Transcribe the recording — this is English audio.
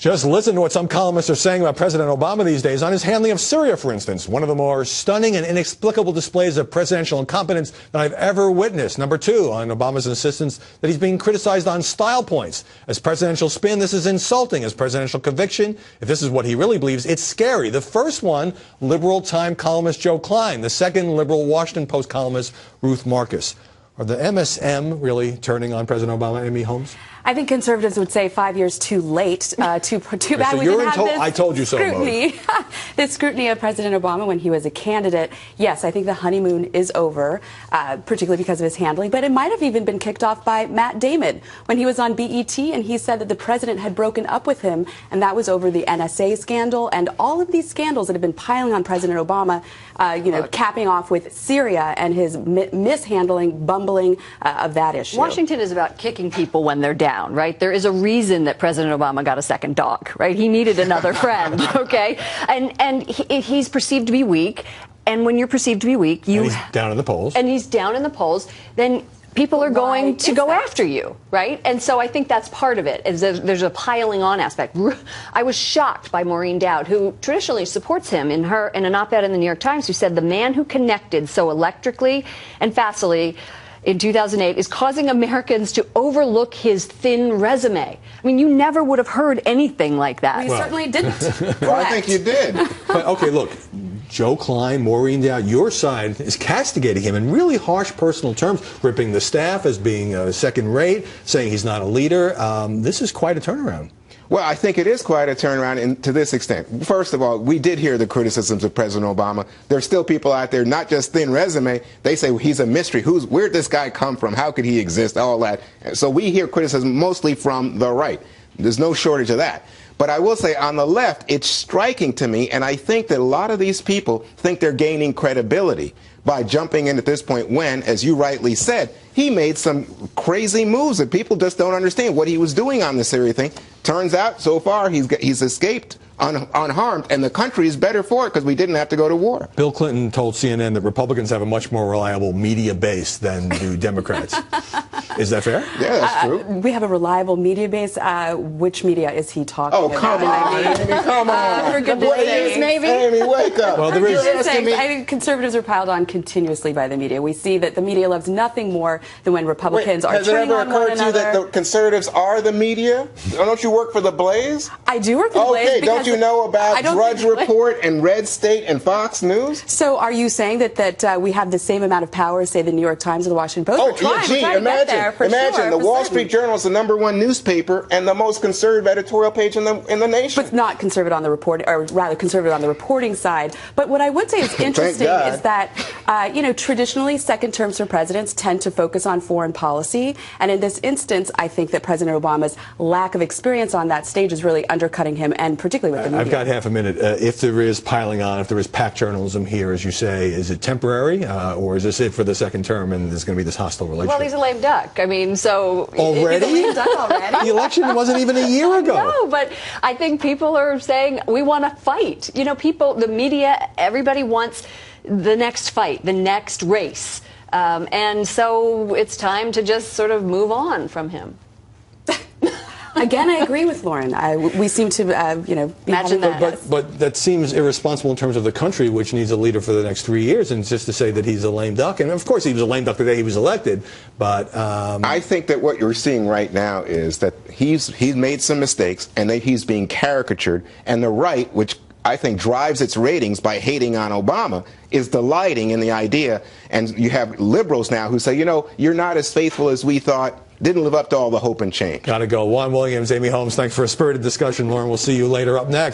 Just listen to what some columnists are saying about President Obama these days on his handling of Syria, for instance. One of the more stunning and inexplicable displays of presidential incompetence that I've ever witnessed. Number two, on Obama's insistence that he's being criticized on style points. As presidential spin, this is insulting. As presidential conviction, if this is what he really believes, it's scary. The first one, liberal Time columnist Joe Klein. The second, liberal Washington Post columnist Ruth Marcus. Are the MSM really turning on President Obama, Amy Holmes? I think conservatives would say 5 years too late. Too bad so we didn't have this I told you so scrutiny. This scrutiny of President Obama when he was a candidate. Yes, I think the honeymoon is over, particularly because of his handling. But it might have even been kicked off by Matt Damon when he was on BET and he said that the president had broken up with him, and that was over the NSA scandal and all of these scandals that have been piling on President Obama. Capping off with Syria and his mishandling, bumbling of that issue. Washington is about kicking people when they're down, right? There is a reason that President Obama got a second dog, right? He needed another friend, okay? And he's perceived to be weak. And when you're perceived to be weak, and he's down in the polls. And he's down in the polls, then people are going to go after you, right? And so I think that's part of it. There's a piling on aspect. I was shocked by Maureen Dowd, who traditionally supports him in an op-ed in the New York Times, who said the man who connected so electrically and facilely in 2008 is causing Americans to overlook his thin resume. I mean, you never would have heard anything like that. We certainly didn't. Well, I think you did. But, okay, look. Joe Klein, Maureen Dowd, your side is castigating him in really harsh personal terms, ripping the staff as being second-rate, saying he's not a leader. This is quite a turnaround. Well, I think it is quite a turnaround to this extent. First of all, we did hear the criticisms of President Obama. There's still people out there, not just thin resume. They say, well, he's a mystery. Where'd this guy come from? How could he exist? All that. So we hear criticism mostly from the right. There's no shortage of that. But I will say on the left, it's striking to me, and I think that a lot of these people think they're gaining credibility by jumping in at this point when, as you rightly said, he made some crazy moves that people just don't understand what he was doing on the Syria thing. Turns out, so far, he's escaped unharmed, and the country is better for it because we didn't have to go to war. Bill Clinton told CNN that Republicans have a much more reliable media base than do Democrats. Is that fair? Yeah, that's true. We have a reliable media base. Which media is he talking about? Oh, come on, Amy, come on. For goodness sakes, maybe. Amy, wake up. Well, there is. I think conservatives are piled on continuously by the media. We see that the media loves nothing more than when Republicans are turning on one another. Has it ever occurred to you that the conservatives are the media? Don't you work for the Blaze? I do work for the Blaze. Okay, don't you know about Drudge Report and Red State and Fox News? So are you saying that we have the same amount of power as, say, the New York Times or the Washington Post? Oh, imagine the Wall Street Journal is the #1 newspaper and the most conservative editorial page in the nation. But not conservative on the report, or rather conservative on the reporting side. But what I would say is interesting is that, traditionally second terms for presidents tend to focus on foreign policy. And in this instance, I think that President Obama's lack of experience on that stage is really undercutting him, and particularly with the media. I've got half a minute. If there is piling on, if there is pack journalism here, as you say, is it temporary, or is this it for the second term and there's going to be this hostile relationship? Well, he's a lame duck. I mean, so... Already? He's a lame duck already. The election wasn't even a year ago. No, but I think people are saying, we want to fight. You know, people, the media, everybody wants the next fight, the next race. And so it's time to just sort of move on from him. Again, I agree with Lauren. We seem to, imagine that. But that seems irresponsible in terms of the country, which needs a leader for the next 3 years, and just to say that he's a lame duck. And of course, he was a lame duck the day he was elected. But I think that what you're seeing right now is that he's made some mistakes, and that he's being caricatured, and the right, which I think drives its ratings by hating on Obama, is delighting in the idea. And you have liberals now who say, you're not as faithful as we thought. Didn't live up to all the hope and change. Gotta go. Juan Williams, Amy Holmes, thanks for a spirited discussion. Lauren, we'll see you later. Up next.